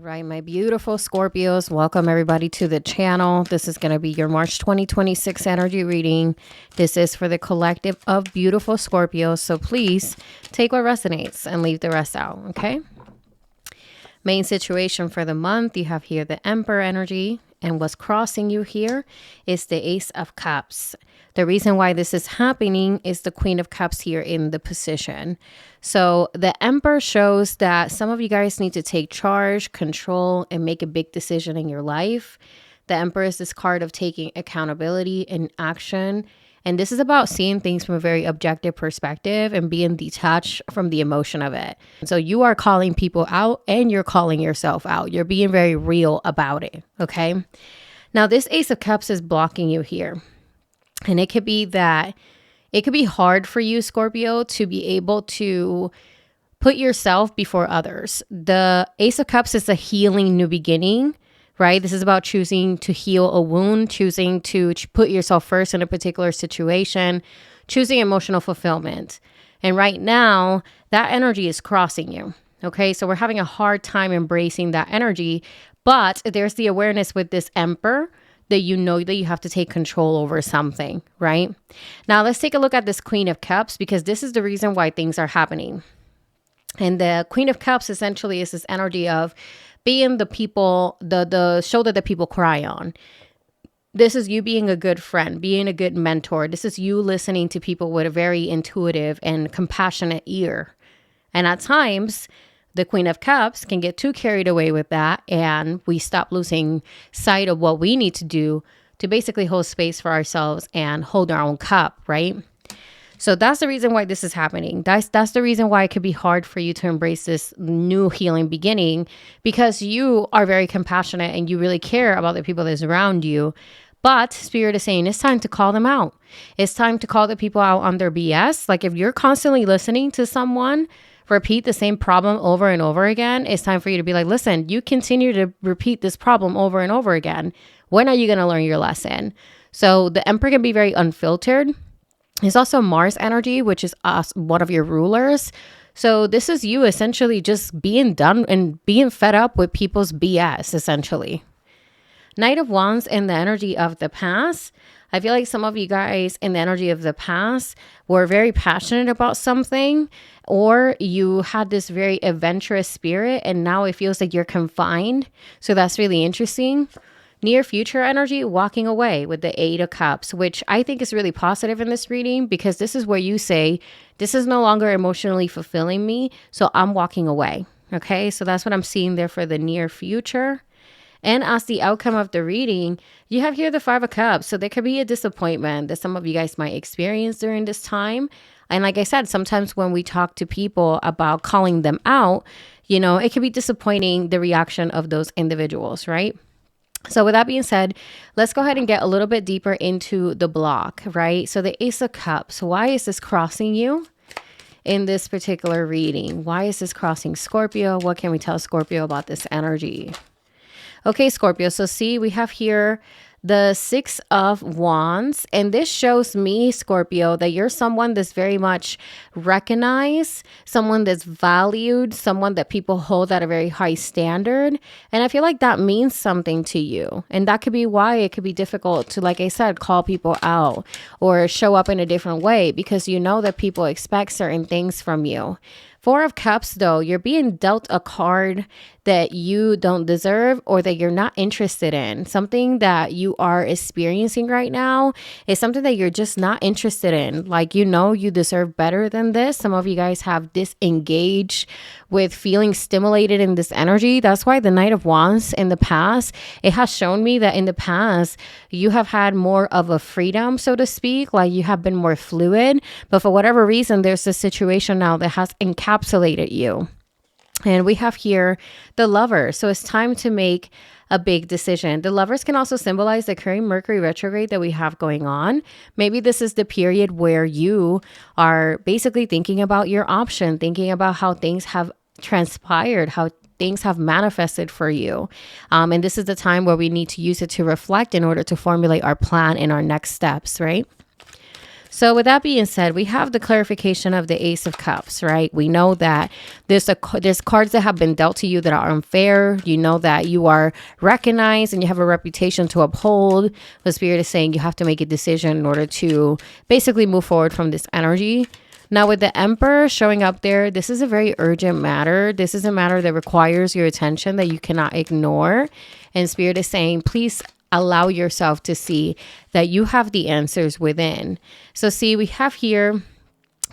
Right, my beautiful Scorpios, welcome everybody to the channel. This is going to be your March 2026 energy reading. This is for the collective of beautiful Scorpios, so please take what resonates and leave the rest out, okay? Main situation for the month, you have here the Emperor energy, and what's crossing you here is the Ace of Cups. The reason why this is happening is the Queen of Cups here in the position. So the Emperor shows that some of you guys need to take charge, control, and make a big decision in your life. The Emperor is this card of taking accountability and action. And this is about seeing things from a very objective perspective and being detached from the emotion of it. So you are calling people out and you're calling yourself out. You're being very real about it, okay? Now, this Ace of Cups is blocking you here. And it could be that it could be hard for you, Scorpio, to be able to put yourself before others. The Ace of Cups is a healing new beginning, right? This is about choosing to heal a wound, choosing to put yourself first in a particular situation, choosing emotional fulfillment. And right now, that energy is crossing you, okay? So we're having a hard time embracing that energy, but there's the awareness with this Emperor that you know that you have to take control over something, right? Now, let's take a look at this Queen of Cups because this is the reason why things are happening. And the Queen of Cups essentially is this energy of being the people, the shoulder that people cry on. This is you being a good friend, being a good mentor. This is you listening to people with a very intuitive and compassionate ear. And at times, the Queen of Cups can get too carried away with that, and we stop losing sight of what we need to do to basically hold space for ourselves and hold our own cup, right? So that's the reason why this is happening. That's the reason why it could be hard for you to embrace this new healing beginning, because you are very compassionate and you really care about the people that's around you. But Spirit is saying it's time to call them out. It's time to call the people out on their BS. Like if you're constantly listening to someone repeat the same problem over and over again, it's time for you to be like, listen, you continue to repeat this problem over and over again. When are you going to learn your lesson? So the Emperor can be very unfiltered. It's also Mars energy, which is one of your rulers. So this is you essentially just being done and being fed up with people's BS, essentially. Knight of Wands and the energy of the past. I feel like some of you guys in the energy of the past were very passionate about something, or you had this very adventurous spirit and now it feels like you're confined. So that's really interesting. Near future energy, walking away with the Eight of Cups, which I think is really positive in this reading because this is where you say, this is no longer emotionally fulfilling me, so I'm walking away. Okay, so that's what I'm seeing there for the near future. And as the outcome of the reading, you have here the Five of Cups. So there could be a disappointment that some of you guys might experience during this time. And like I said, sometimes when we talk to people about calling them out, you know, it can be disappointing the reaction of those individuals, right? So with that being said, let's go ahead and get a little bit deeper into the block, right? So the Ace of Cups, why is this crossing you in this particular reading? Why is this crossing Scorpio? What can we tell Scorpio about this energy? Okay, Scorpio, so see, we have here the Six of Wands, and this shows me, Scorpio, that you're someone that's very much recognized, someone that's valued, someone that people hold at a very high standard, and I feel like that means something to you, and that could be why it could be difficult to, like I said, call people out or show up in a different way, because you know that people expect certain things from you. Four of Cups, though, you're being dealt a card that you don't deserve or that you're not interested in. Something that you are experiencing right now is something that you're just not interested in. Like, you know, you deserve better than this. Some of you guys have disengaged with feeling stimulated in this energy. That's why the Knight of Wands in the past, it has shown me that in the past, you have had more of a freedom, so to speak, like you have been more fluid. But for whatever reason, there's a situation now that has encapsulated you. And we have here the Lover. So it's time to make a big decision. The Lovers can also symbolize the current Mercury retrograde that we have going on. Maybe this is the period where you are basically thinking about your option, thinking about how things have transpired, how things have manifested for you. And this is the time where we need to use it to reflect in order to formulate our plan and our next steps, right? So with that being said, we have the clarification of the Ace of Cups, right? We know that there's cards that have been dealt to you that are unfair. You know that you are recognized and you have a reputation to uphold. The Spirit is saying you have to make a decision in order to basically move forward from this energy. Now with the Emperor showing up there, this is a very urgent matter. This is a matter that requires your attention that you cannot ignore. And Spirit is saying, please allow yourself to see that you have the answers within. So see, we have here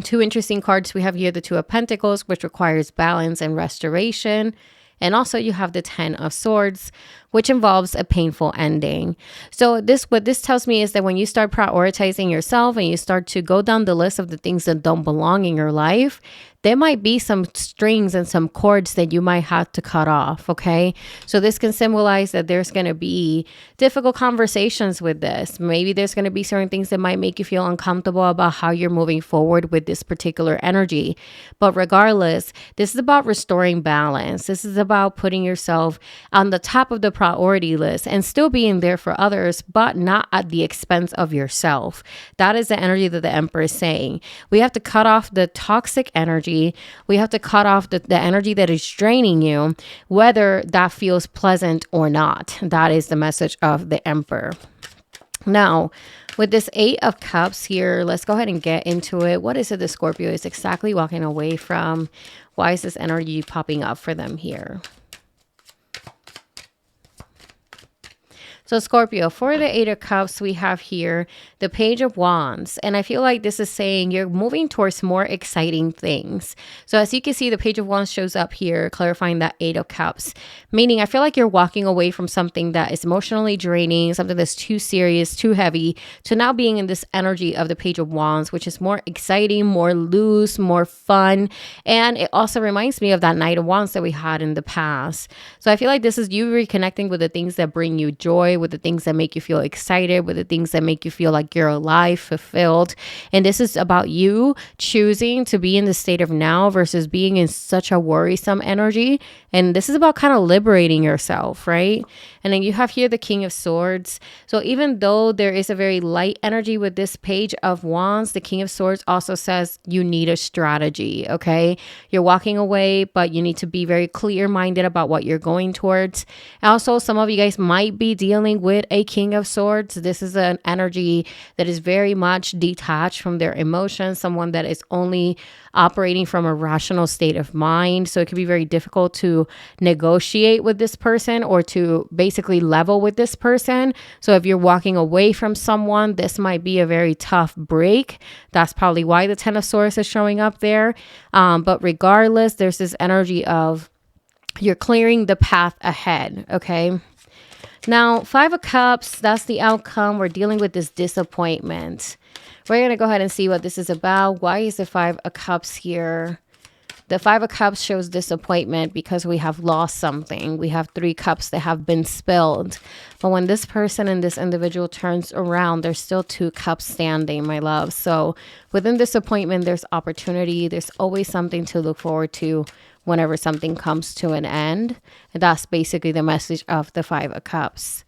two interesting cards. We have here the Two of Pentacles, which requires balance and restoration. And also you have the Ten of Swords, which involves a painful ending. So what this tells me is that when you start prioritizing yourself and you start to go down the list of the things that don't belong in your life, there might be some strings and some cords that you might have to cut off, okay? So this can symbolize that there's going to be difficult conversations with this. Maybe there's going to be certain things that might make you feel uncomfortable about how you're moving forward with this particular energy. But regardless, this is about restoring balance. This is about putting yourself on the top of the priority list and still being there for others, but not at the expense of yourself. That is the energy that the Emperor is saying. We have to cut off the toxic energy. We have to cut off the energy that is draining you, whether that feels pleasant or not. That is the message of the Emperor. Now, with this Eight of Cups here, let's go ahead and get into it. What is it the Scorpio is exactly walking away from? Why is this energy popping up for them here? So Scorpio, for the Eight of Cups, we have here the Page of Wands. And I feel like this is saying you're moving towards more exciting things. So as you can see, the Page of Wands shows up here, clarifying that Eight of Cups. Meaning, I feel like you're walking away from something that is emotionally draining, something that's too serious, too heavy, to now being in this energy of the Page of Wands, which is more exciting, more loose, more fun. And it also reminds me of that Knight of Wands that we had in the past. So I feel like this is you reconnecting with the things that bring you joy, with the things that make you feel excited, with the things that make you feel like you're alive, fulfilled. And this is about you choosing to be in the state of now versus being in such a worrisome energy. And this is about kind of liberating yourself, right? And then you have here the King of Swords. So even though there is a very light energy with this Page of Wands, the King of Swords also says you need a strategy, okay? You're walking away, but you need to be very clear-minded about what you're going towards. Also, some of you guys might be dealing with a King of Swords. This is an energy that is very much detached from their emotions, someone that is only operating from a rational state of mind. So it can be very difficult to negotiate with this person or to basically level with this person. So if you're walking away from someone, this might be a very tough break. That's probably why the Ten of Swords is showing up there. But regardless, there's this energy of you're clearing the path ahead, okay? Now, Five of Cups, that's the outcome. We're dealing with this disappointment. We're going to go ahead and see what this is about. Why is the Five of Cups here? The Five of Cups shows disappointment because we have lost something. We have Three Cups that have been spilled. But when this person and this individual turns around, there's still Two Cups standing, my love. So within disappointment, there's opportunity. There's always something to look forward to whenever something comes to an end. And that's basically the message of the Five of Cups.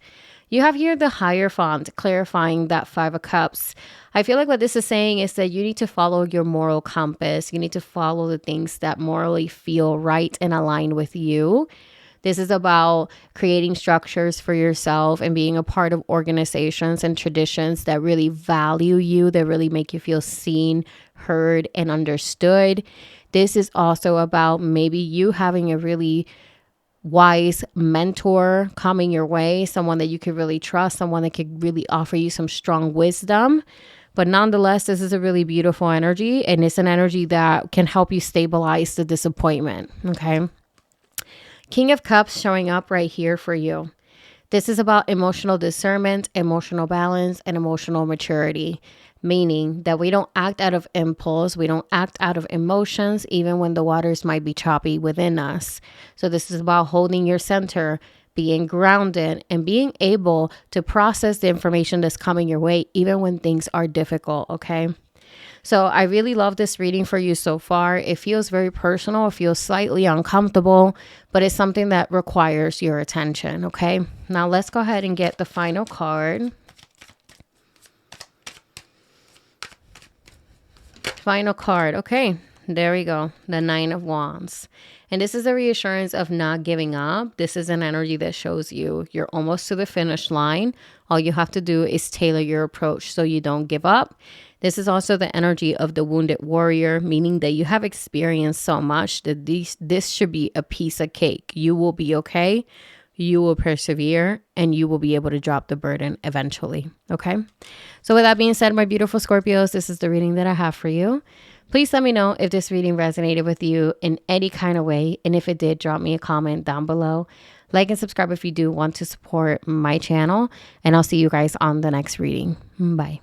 You have here the Hierophant clarifying that Five of Cups. I feel like what this is saying is that you need to follow your moral compass. You need to follow the things that morally feel right and aligned with you. This is about creating structures for yourself and being a part of organizations and traditions that really value you, that really make you feel seen, heard, and understood. This is also about maybe you having a really wise mentor coming your way, someone that you could really trust, someone that could really offer you some strong wisdom. But nonetheless, this is a really beautiful energy, and it's an energy that can help you stabilize the disappointment, okay? King of Cups showing up right here for you. This is about emotional discernment, emotional balance, and emotional maturity. Meaning that we don't act out of impulse, we don't act out of emotions, even when the waters might be choppy within us. So this is about holding your center, being grounded, and being able to process the information that's coming your way, even when things are difficult, okay? So I really love this reading for you so far. It feels very personal, it feels slightly uncomfortable, but it's something that requires your attention, okay? Now let's go ahead and get the final card. final card. Okay, there we go. The Nine of Wands. And this is a reassurance of not giving up. This is an energy that shows you're almost to the finish line. All you have to do is tailor your approach so you don't give up. This is also the energy of the wounded warrior, meaning that you have experienced so much that this should be a piece of cake. You will be okay. You will persevere and you will be able to drop the burden eventually. Okay. So with that being said, my beautiful Scorpios, this is the reading that I have for you. Please let me know if this reading resonated with you in any kind of way. And if it did, drop me a comment down below. Like and subscribe if you do want to support my channel. And I'll see you guys on the next reading. Bye.